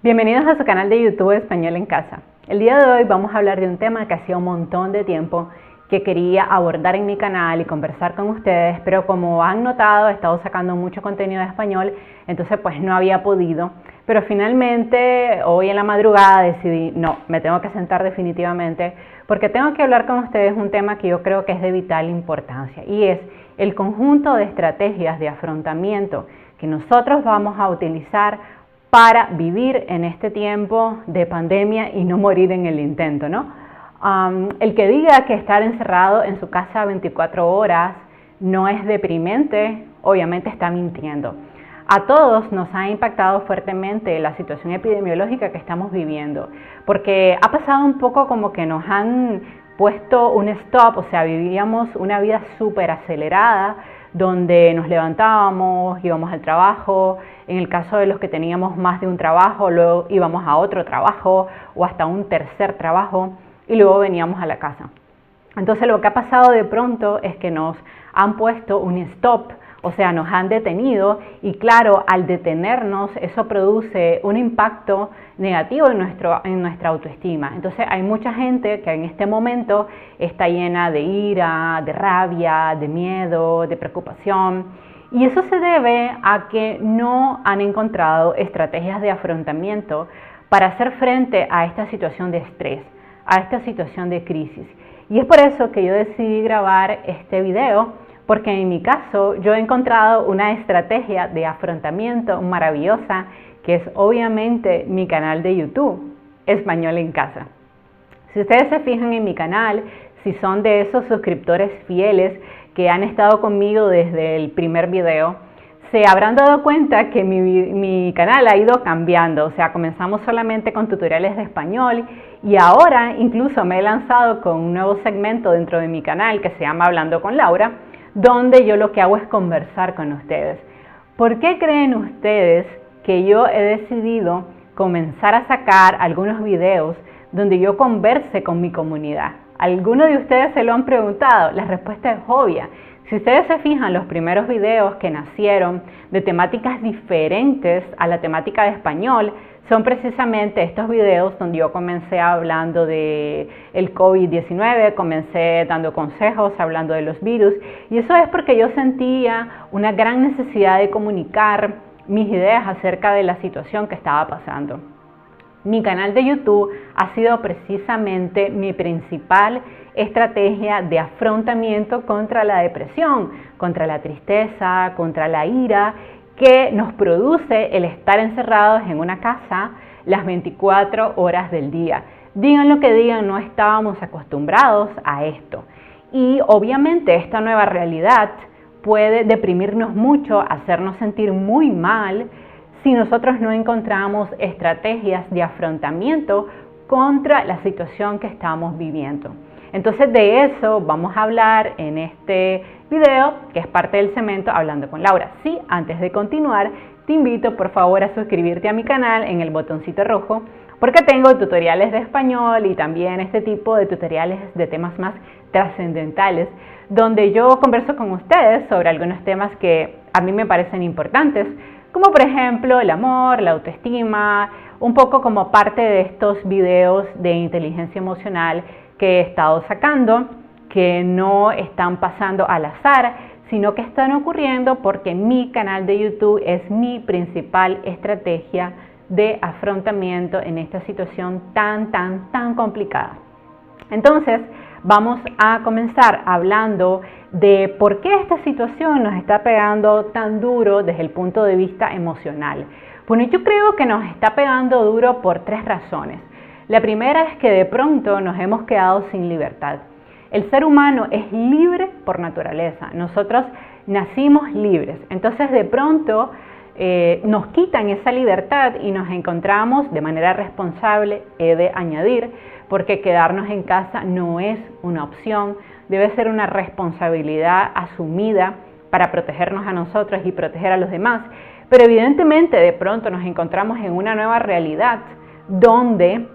Bienvenidos a su canal de YouTube Español en Casa. El día de hoy vamos a hablar de un tema que hacía un montón de tiempo que quería abordar en mi canal y conversar con ustedes, pero como han notado he estado sacando mucho contenido de español, entonces pues no había podido. Pero finalmente hoy en la madrugada decidí, no, me tengo que sentar definitivamente porque tengo que hablar con ustedes un tema que yo creo que es de vital importancia y es el conjunto de estrategias de afrontamiento que nosotros vamos a utilizar para vivir en este tiempo de pandemia y no morir en el intento, ¿no? El que diga que estar encerrado en su casa 24 horas no es deprimente, obviamente está mintiendo. A todos nos ha impactado fuertemente la situación epidemiológica que estamos viviendo, porque ha pasado un poco como que nos han puesto un stop, o sea, vivíamos una vida súper acelerada, donde nos levantábamos, íbamos al trabajo, en el caso de los que teníamos más de un trabajo, luego íbamos a otro trabajo o hasta un tercer trabajo y luego veníamos a la casa. Entonces lo que ha pasado de pronto es que nos han puesto un stop, o sea, nos han detenido y claro, al detenernos eso produce un impacto negativo en nuestra autoestima. Entonces hay mucha gente que en este momento está llena de ira, de rabia, de miedo, de preocupación. Y eso se debe a que no han encontrado estrategias de afrontamiento para hacer frente a esta situación de estrés, a esta situación de crisis. Y es por eso que yo decidí grabar este video, porque en mi caso yo he encontrado una estrategia de afrontamiento maravillosa que es obviamente mi canal de YouTube, Español en Casa. Si ustedes se fijan en mi canal, si son de esos suscriptores fieles que han estado conmigo desde el primer video, se habrán dado cuenta que mi canal ha ido cambiando, o sea, comenzamos solamente con tutoriales de español y ahora incluso me he lanzado con un nuevo segmento dentro de mi canal que se llama Hablando con Laura, donde yo lo que hago es conversar con ustedes. ¿Por qué creen ustedes que yo he decidido comenzar a sacar algunos videos donde yo converse con mi comunidad? ¿Alguno de ustedes se lo han preguntado? La respuesta es obvia. Si ustedes se fijan, los primeros videos que nacieron de temáticas diferentes a la temática de español son precisamente estos videos donde yo comencé hablando de el COVID-19, comencé dando consejos, hablando de los virus, y eso es porque yo sentía una gran necesidad de comunicar mis ideas acerca de la situación que estaba pasando. Mi canal de YouTube ha sido precisamente mi principal estrategia de afrontamiento contra la depresión, contra la tristeza, contra la ira que nos produce el estar encerrados en una casa las 24 horas del día. Digan lo que digan, no estábamos acostumbrados a esto. Y obviamente esta nueva realidad puede deprimirnos mucho, hacernos sentir muy mal si nosotros no encontramos estrategias de afrontamiento contra la situación que estamos viviendo. Entonces de eso vamos a hablar en este video, que es parte del segmento Hablando con Laura. Sí, antes de continuar, te invito por favor a suscribirte a mi canal en el botoncito rojo, porque tengo tutoriales de español y también este tipo de tutoriales de temas más trascendentales, donde yo converso con ustedes sobre algunos temas que a mí me parecen importantes, como por ejemplo el amor, la autoestima, un poco como parte de estos videos de inteligencia emocional que he estado sacando, que no están pasando al azar, sino que están ocurriendo porque mi canal de YouTube es mi principal estrategia de afrontamiento en esta situación tan complicada. Entonces, vamos a comenzar hablando de por qué esta situación nos está pegando tan duro desde el punto de vista emocional. Bueno, yo creo que nos está pegando duro por tres razones. La primera es que de pronto nos hemos quedado sin libertad. El ser humano es libre por naturaleza. Nosotros nacimos libres. Entonces de pronto nos quitan esa libertad y nos encontramos de manera responsable, he de añadir, porque quedarnos en casa no es una opción, debe ser una responsabilidad asumida para protegernos a nosotros y proteger a los demás. Pero evidentemente de pronto nos encontramos en una nueva realidad donde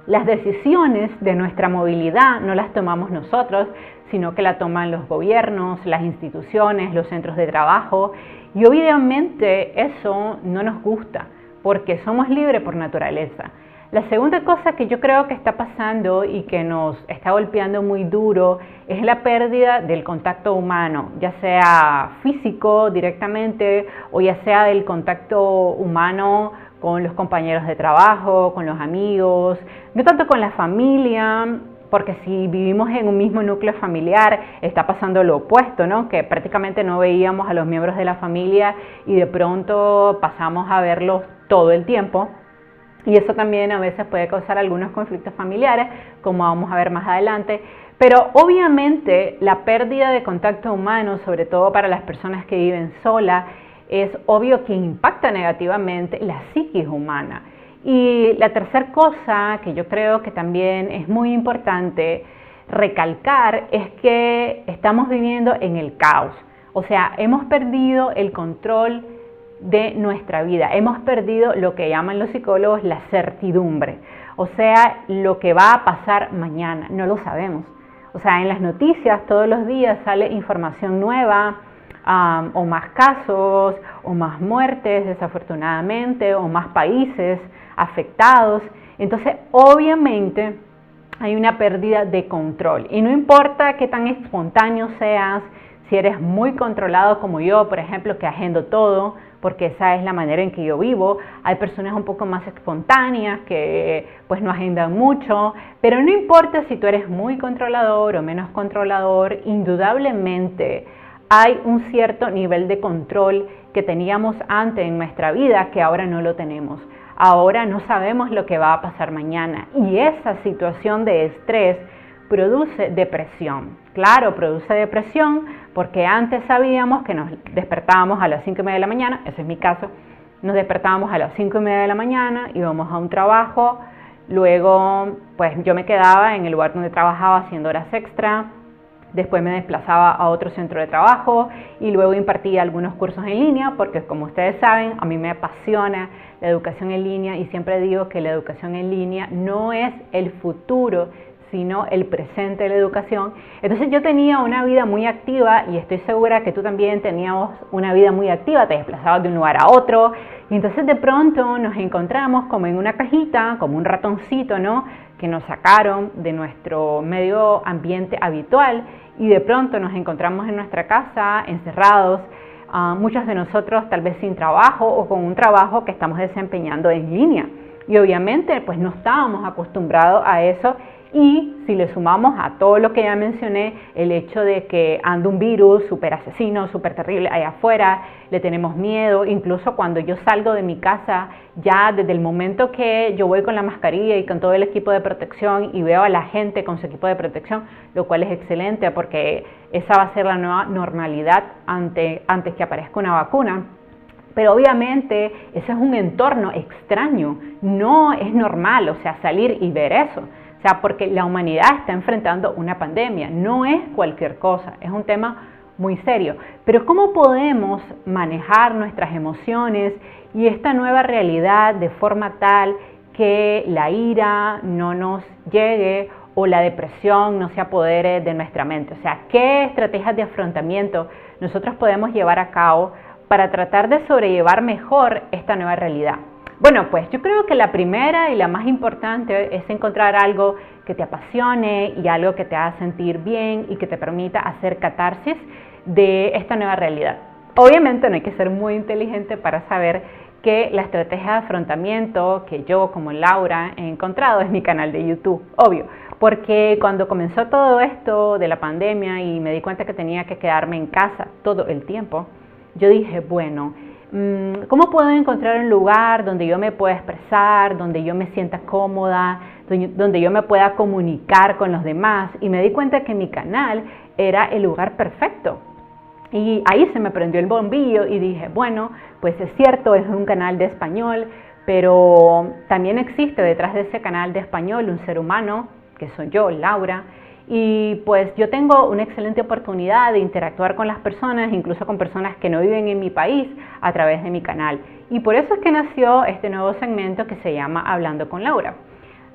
las decisiones de nuestra movilidad no las tomamos nosotros, sino que la toman los gobiernos, las instituciones, los centros de trabajo. Y obviamente eso no nos gusta, porque somos libres por naturaleza. La segunda cosa que yo creo que está pasando y que nos está golpeando muy duro es la pérdida del contacto humano, ya sea físico directamente o ya sea del contacto humano con los compañeros de trabajo, con los amigos, no tanto con la familia, porque si vivimos en un mismo núcleo familiar está pasando lo opuesto, ¿no? Que prácticamente no veíamos a los miembros de la familia y de pronto pasamos a verlos todo el tiempo. Y eso también a veces puede causar algunos conflictos familiares, como vamos a ver más adelante. Pero obviamente la pérdida de contacto humano, sobre todo para las personas que viven solas, es obvio que impacta negativamente la psiquis humana. Y la tercera cosa que yo creo que también es muy importante recalcar es que estamos viviendo en el caos. O sea, hemos perdido el control de nuestra vida. Hemos perdido lo que llaman los psicólogos la certidumbre, o sea, lo que va a pasar mañana, no lo sabemos. O sea, en las noticias todos los días sale información nueva, o más casos, o más muertes desafortunadamente, o más países afectados. Entonces, obviamente, hay una pérdida de control. Y no importa qué tan espontáneo seas, si eres muy controlado como yo, por ejemplo, que agendo todo, porque esa es la manera en que yo vivo. Hay personas un poco más espontáneas que pues no agendan mucho, pero no importa si tú eres muy controlador o menos controlador, indudablemente hay un cierto nivel de control que teníamos antes en nuestra vida que ahora no lo tenemos. Ahora no sabemos lo que va a pasar mañana y esa situación de estrés produce depresión. Claro, produce depresión porque antes sabíamos que nos despertábamos a las 5:30 de la mañana, ese es mi caso, nos despertábamos a las 5:30 de la mañana, íbamos a un trabajo, luego pues yo me quedaba en el lugar donde trabajaba haciendo horas extra, después me desplazaba a otro centro de trabajo y luego impartía algunos cursos en línea porque como ustedes saben, a mí me apasiona la educación en línea y siempre digo que la educación en línea no es el futuro, sino el presente de la educación. Entonces yo tenía una vida muy activa y estoy segura que tú también teníamos una vida muy activa, te desplazabas de un lugar a otro y entonces de pronto nos encontramos como en una cajita, como un ratoncito, ¿no? Que nos sacaron de nuestro medio ambiente habitual y de pronto nos encontramos en nuestra casa encerrados, muchos de nosotros tal vez sin trabajo o con un trabajo que estamos desempeñando en línea y obviamente pues no estábamos acostumbrados a eso. Y si le sumamos a todo lo que ya mencioné, el hecho de que anda un virus súper asesino, súper terrible allá afuera, le tenemos miedo, incluso cuando yo salgo de mi casa, ya desde el momento que yo voy con la mascarilla y con todo el equipo de protección y veo a la gente con su equipo de protección, lo cual es excelente porque esa va a ser la nueva normalidad antes que aparezca una vacuna. Pero obviamente ese es un entorno extraño, no es normal, o sea, salir y ver eso. O sea, porque la humanidad está enfrentando una pandemia, no es cualquier cosa, es un tema muy serio. Pero ¿cómo podemos manejar nuestras emociones y esta nueva realidad de forma tal que la ira no nos llegue o la depresión no se apodere de nuestra mente? O sea, ¿qué estrategias de afrontamiento nosotros podemos llevar a cabo para tratar de sobrellevar mejor esta nueva realidad? Bueno, pues yo creo que la primera y la más importante es encontrar algo que te apasione y algo que te haga sentir bien y que te permita hacer catarsis de esta nueva realidad. Obviamente no hay que ser muy inteligente para saber que la estrategia de afrontamiento que yo como Laura he encontrado es mi canal de YouTube, obvio, porque cuando comenzó todo esto de la pandemia y me di cuenta que tenía que quedarme en casa todo el tiempo, yo dije, bueno, ¿cómo puedo encontrar un lugar donde yo me pueda expresar, donde yo me sienta cómoda, donde yo me pueda comunicar con los demás? Y me di cuenta que mi canal era el lugar perfecto. Y ahí se me prendió el bombillo y dije, bueno, pues es cierto, es un canal de español, pero también existe detrás de ese canal de español un ser humano, que soy yo, Laura. Y pues yo tengo una excelente oportunidad de interactuar con las personas, incluso con personas que no viven en mi país, a través de mi canal. Y por eso es que nació este nuevo segmento que se llama Hablando con Laura.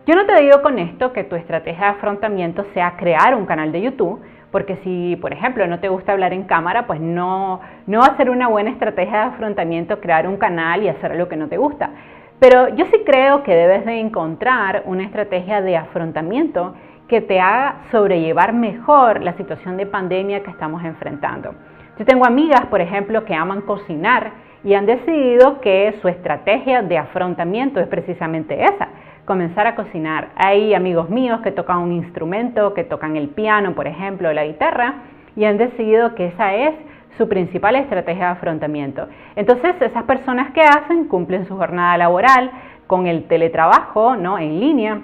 Yo no te digo con esto que tu estrategia de afrontamiento sea crear un canal de YouTube, porque si, por ejemplo, no te gusta hablar en cámara, pues no va a ser una buena estrategia de afrontamiento crear un canal y hacer lo que no te gusta. Pero yo sí creo que debes de encontrar una estrategia de afrontamiento que te haga sobrellevar mejor la situación de pandemia que estamos enfrentando. Yo tengo amigas, por ejemplo, que aman cocinar y han decidido que su estrategia de afrontamiento es precisamente esa, comenzar a cocinar. Hay amigos míos que tocan un instrumento, que tocan el piano, por ejemplo, o la guitarra, y han decidido que esa es su principal estrategia de afrontamiento. Entonces, esas personas que hacen cumplen su jornada laboral con el teletrabajo, ¿no?, en línea,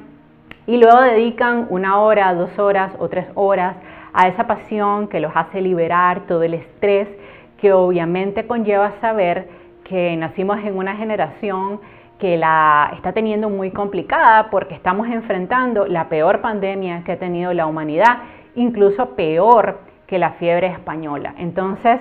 y luego dedican 1 hora, 2 horas o 3 horas a esa pasión que los hace liberar todo el estrés que obviamente conlleva saber que nacimos en una generación que la está teniendo muy complicada porque estamos enfrentando la peor pandemia que ha tenido la humanidad, incluso peor que la fiebre española. Entonces,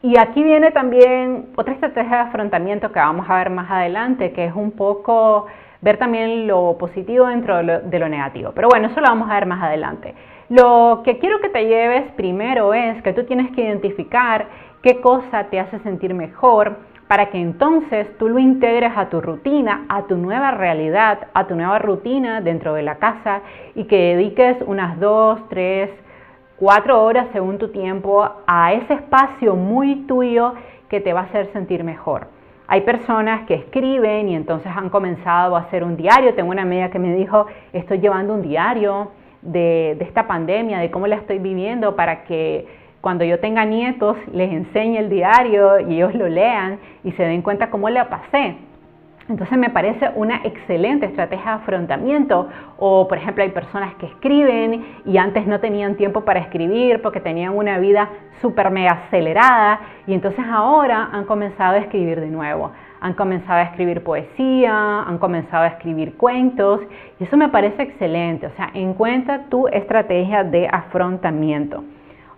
y aquí viene también otra estrategia de afrontamiento que vamos a ver más adelante, que es un poco ver también lo positivo dentro de lo negativo. Pero bueno, eso lo vamos a ver más adelante. Lo que quiero que te lleves primero es que tú tienes que identificar qué cosa te hace sentir mejor para que entonces tú lo integres a tu rutina, a tu nueva realidad, a tu nueva rutina dentro de la casa y que dediques unas 2, 3, 4 horas según tu tiempo a ese espacio muy tuyo que te va a hacer sentir mejor. Hay personas que escriben y entonces han comenzado a hacer un diario. Tengo una amiga que me dijo, estoy llevando un diario de esta pandemia, de cómo la estoy viviendo para que cuando yo tenga nietos les enseñe el diario y ellos lo lean y se den cuenta cómo la pasé. Entonces me parece una excelente estrategia de afrontamiento. O por ejemplo hay personas que escriben y antes no tenían tiempo para escribir porque tenían una vida súper mega acelerada y entonces ahora han comenzado a escribir de nuevo. Han comenzado a escribir poesía, han comenzado a escribir cuentos y eso me parece excelente. O sea, encuentra tu estrategia de afrontamiento.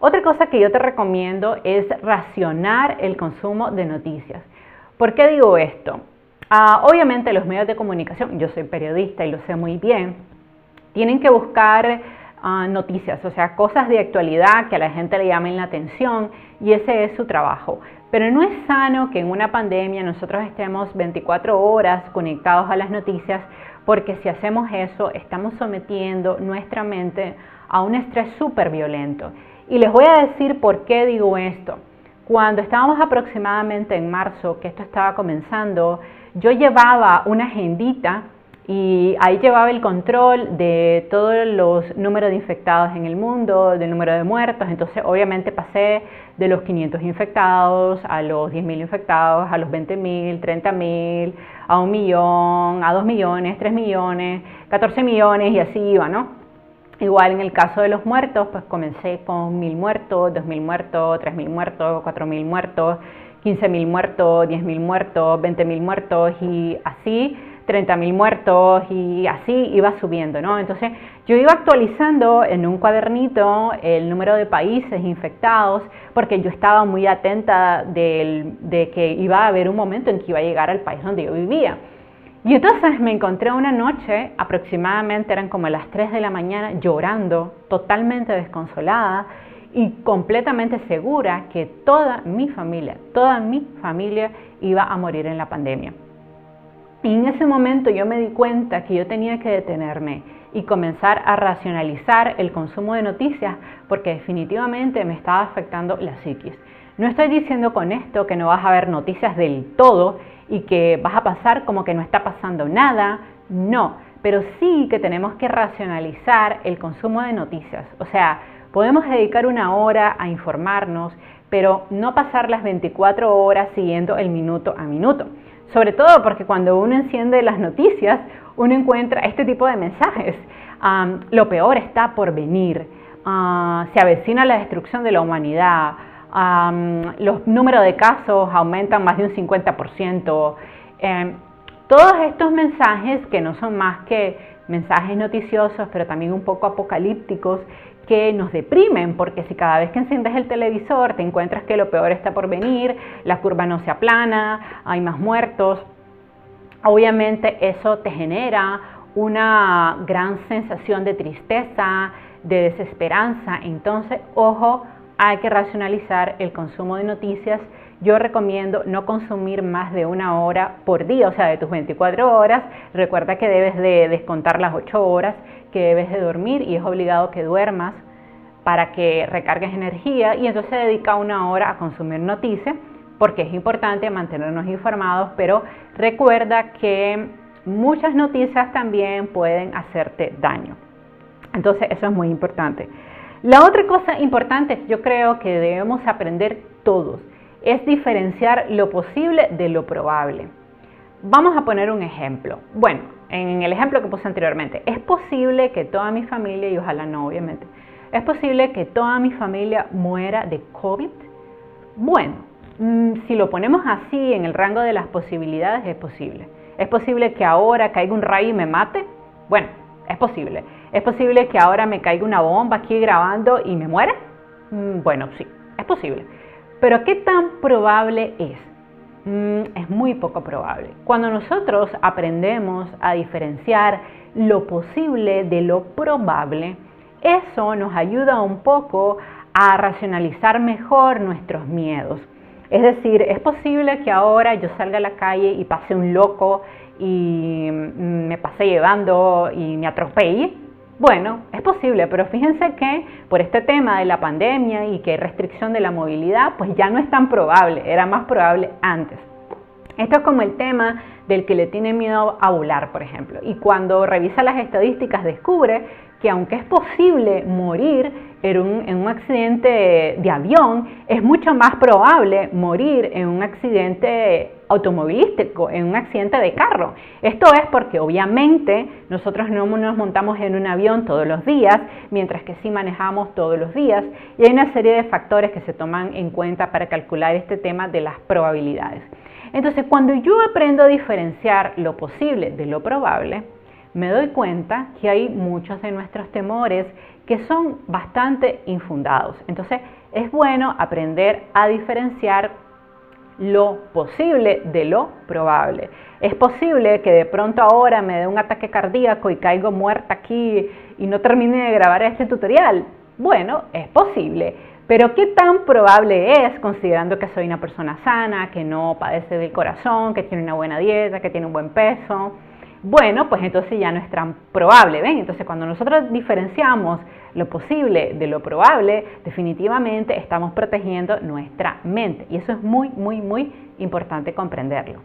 Otra cosa que yo te recomiendo es racionar el consumo de noticias. ¿Por qué digo esto? Obviamente los medios de comunicación, yo soy periodista y lo sé muy bien, tienen que buscar noticias, o sea, cosas de actualidad que a la gente le llamen la atención y ese es su trabajo. Pero no es sano que en una pandemia nosotros estemos 24 horas conectados a las noticias porque si hacemos eso estamos sometiendo nuestra mente a un estrés súper violento. Y les voy a decir por qué digo esto. Cuando estábamos aproximadamente en marzo, que esto estaba comenzando, yo llevaba una agendita y ahí llevaba el control de todos los números de infectados en el mundo, del número de muertos. Entonces obviamente pasé de los 500 infectados a los 10.000 infectados, a los 20.000, 30.000, a 1 millón, a 2 millones, 3 millones, 14 millones y así iba, ¿no? Igual en el caso de los muertos, pues comencé con 1.000 muertos, 2.000 muertos, 3.000 muertos, 4.000 muertos, 15.000 muertos, 10.000 muertos, 20.000 muertos y así 30.000 muertos y así iba subiendo, ¿no? Entonces yo iba actualizando en un cuadernito el número de países infectados porque yo estaba muy atenta de que iba a haber un momento en que iba a llegar al país donde yo vivía. Y entonces me encontré una noche, aproximadamente eran como las 3 de la mañana, llorando, totalmente desconsolada y completamente segura que toda mi familia iba a morir en la pandemia. Y en ese momento yo me di cuenta que yo tenía que detenerme y comenzar a racionalizar el consumo de noticias porque definitivamente me estaba afectando la psiquis. No estoy diciendo con esto que no vas a ver noticias del todo y que vas a pasar como que no está pasando nada, no, pero sí que tenemos que racionalizar el consumo de noticias. O sea, podemos dedicar 1 hora a informarnos, pero no pasar las 24 horas siguiendo el minuto a minuto. Sobre todo porque cuando uno enciende las noticias, uno encuentra este tipo de mensajes. Lo peor está por venir, se avecina la destrucción de la humanidad, los números de casos aumentan más de un 50%. Todos estos mensajes que no son más que mensajes noticiosos, pero también un poco apocalípticos, que nos deprimen, porque si cada vez que enciendes el televisor te encuentras que lo peor está por venir, la curva no se aplana, hay más muertos, obviamente eso te genera una gran sensación de tristeza, de desesperanza, entonces, ojo, hay que racionalizar el consumo de noticias. Yo recomiendo no consumir más de 1 hora por día, o sea, de tus 24 horas. Recuerda que debes de descontar las 8 horas que debes de dormir y es obligado que duermas para que recargues energía, y entonces dedica 1 hora a consumir noticias porque es importante mantenernos informados, pero recuerda que muchas noticias también pueden hacerte daño. Entonces eso es muy importante. La otra cosa importante, yo creo que debemos aprender todos, es diferenciar lo posible de lo probable. Vamos a poner un ejemplo. Bueno, en el ejemplo que puse anteriormente, es posible que toda mi familia, y ojalá no, obviamente, es posible que toda mi familia muera de COVID. Bueno, si lo ponemos así en el rango de las posibilidades, es posible. ¿Es posible que ahora caiga un rayo y me mate? Bueno, es posible. ¿Es posible que ahora me caiga una bomba aquí grabando y me muera? Bueno, sí, es posible. Pero ¿qué tan probable es? Es muy poco probable. Cuando nosotros aprendemos a diferenciar lo posible de lo probable, eso nos ayuda un poco a racionalizar mejor nuestros miedos. Es decir, es posible que ahora yo salga a la calle y pase un loco y me pase llevando y me atropelle. Bueno, es posible, pero fíjense que por este tema de la pandemia y que hay restricción de la movilidad, pues ya no es tan probable, era más probable antes. Esto es como el tema del que le tiene miedo a volar, por ejemplo, y cuando revisa las estadísticas descubre que aunque es posible morir en un accidente de avión, es mucho más probable morir en un accidente automovilístico, en un accidente de carro. Esto es porque obviamente nosotros no nos montamos en un avión todos los días, mientras que sí manejamos todos los días, y hay una serie de factores que se toman en cuenta para calcular este tema de las probabilidades. Entonces, cuando yo aprendo a diferenciar lo posible de lo probable, me doy cuenta que hay muchos de nuestros temores que son bastante infundados. Entonces, es bueno aprender a diferenciar lo posible de lo probable. Es posible que de pronto ahora me dé un ataque cardíaco y caigo muerta aquí y no termine de grabar este tutorial. Bueno, es posible. Pero ¿qué tan probable es, considerando que soy una persona sana, que no padece del corazón, que tiene una buena dieta, que tiene un buen peso? Bueno, pues entonces ya no es tan probable, ¿ven? Entonces cuando nosotros diferenciamos lo posible de lo probable, definitivamente estamos protegiendo nuestra mente. Y eso es muy, muy, muy importante comprenderlo.